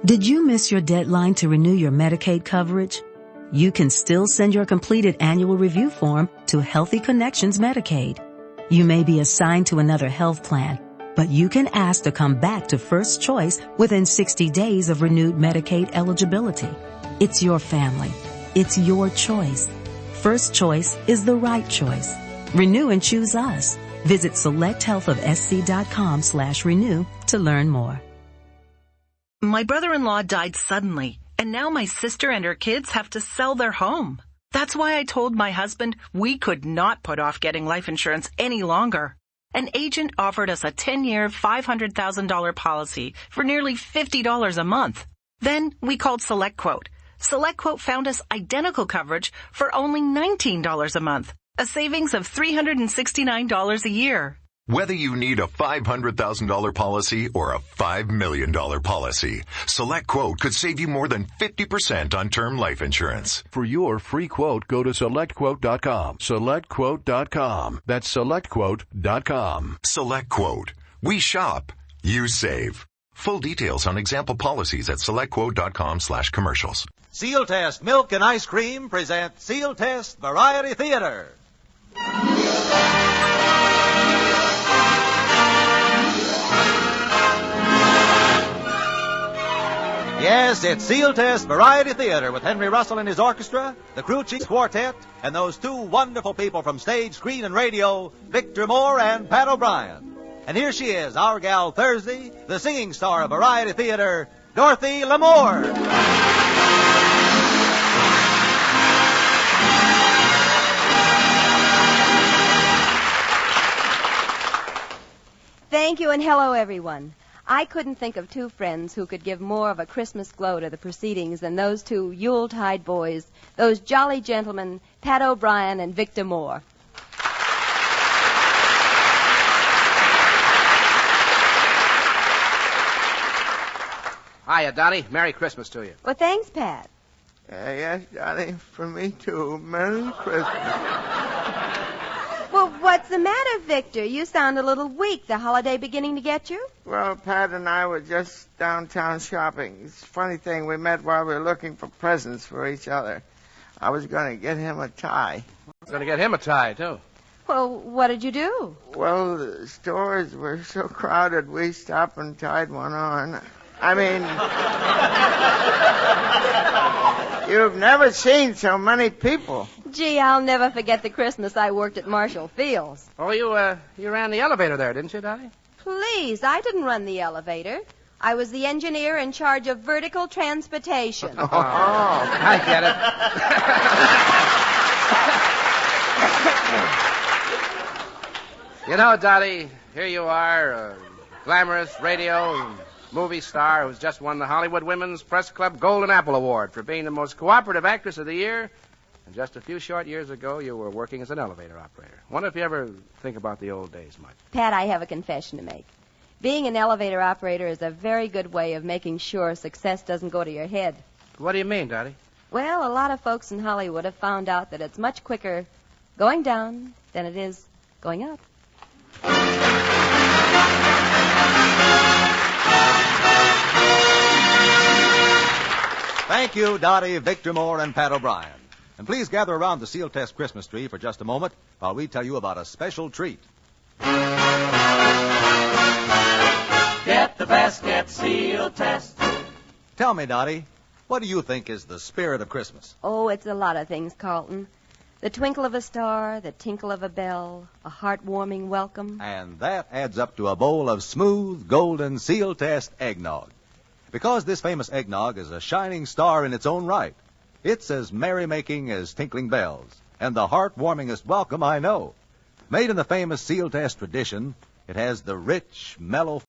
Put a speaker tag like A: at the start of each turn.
A: Did you miss your deadline to renew your Medicaid coverage? You can still send your completed annual review form to Healthy Connections Medicaid. You may be assigned to another health plan, but you can ask to come back to First Choice within 60 days of renewed Medicaid eligibility. It's your family. It's your choice. First Choice is the right choice. Renew and choose us. Visit selecthealthofsc.com/renew to learn more.
B: My brother-in-law died suddenly, and now my sister and her kids have to sell their home. That's why I told my husband we could not put off getting life insurance any longer. An agent offered us a 10-year, $500,000 policy for nearly $50 a month. Then we called SelectQuote. SelectQuote found us identical coverage for only $19 a month, a savings of $369 a year.
C: Whether you need a $500,000 policy or a $5 million policy, SelectQuote could save you more than 50% on term life insurance.
D: For your free quote, go to SelectQuote.com. SelectQuote.com. That's SelectQuote.com.
C: SelectQuote. We shop. You save. Full details on example policies at SelectQuote.com/commercials.
E: Seal Test Milk and Ice Cream present Seal Test Variety Theater. Yes, it's Seal Test Variety Theater with Henry Russell and his orchestra, the Crew Chiefs Quartet, and those two wonderful people from stage, screen, and radio, Victor Moore and Pat O'Brien. And here she is, our gal Thursday, the singing star of Variety Theater, Dorothy Lamour.
F: Thank you, and hello, everyone. I couldn't think of two friends who could give more of a Christmas glow to the proceedings than those two Yuletide boys, those jolly gentlemen, Pat O'Brien and Victor Moore.
G: Hiya, Dottie. Merry Christmas to you.
F: Well, thanks, Pat.
H: Yes, Dottie, for me too. Merry Christmas.
F: Well, what's the matter, Victor? You sound a little weak. The holiday beginning to get you?
H: Well, Pat and I were just downtown shopping. It's a funny thing. We met while we were looking for presents for each other. I was going to get him a tie.
G: Going to get him a tie, too.
F: Well, what did you do?
H: Well, the stores were so crowded, we stopped and tied one on. I mean, you've never seen so many people.
F: Gee, I'll never forget the Christmas I worked at Marshall Field's.
G: Oh, you ran the elevator there, didn't you, Dottie?
F: Please, I didn't run the elevator. I was the engineer in charge of vertical transportation.
G: Oh, I get it. You know, Dottie, here you are, a glamorous radio and movie star who's just won the Hollywood Women's Press Club Golden Apple Award for being the most cooperative actress of the year. And just a few short years ago, you were working as an elevator operator. Wonder if you ever think about the old days much.
F: Pat, I have a confession to make. Being an elevator operator is a very good way of making sure success doesn't go to your head.
G: What do you mean, Dottie?
F: Well, a lot of folks in Hollywood have found out that it's much quicker going down than it is going up.
E: Thank you, Dottie, Victor Moore, and Pat O'Brien. And please gather around the Seal Test Christmas tree for just a moment while we tell you about a special treat.
I: Get the best, get Seal Test.
E: Tell me, Dottie, what do you think is the spirit of Christmas?
F: Oh, it's a lot of things, Carlton. The twinkle of a star, the tinkle of a bell, a heartwarming welcome.
E: And that adds up to a bowl of smooth, golden Seal Test eggnog. Because this famous eggnog is a shining star in its own right. It's as merrymaking as tinkling bells, and the heartwarmingest welcome I know. Made in the famous Seal Test tradition, it has the rich, mellow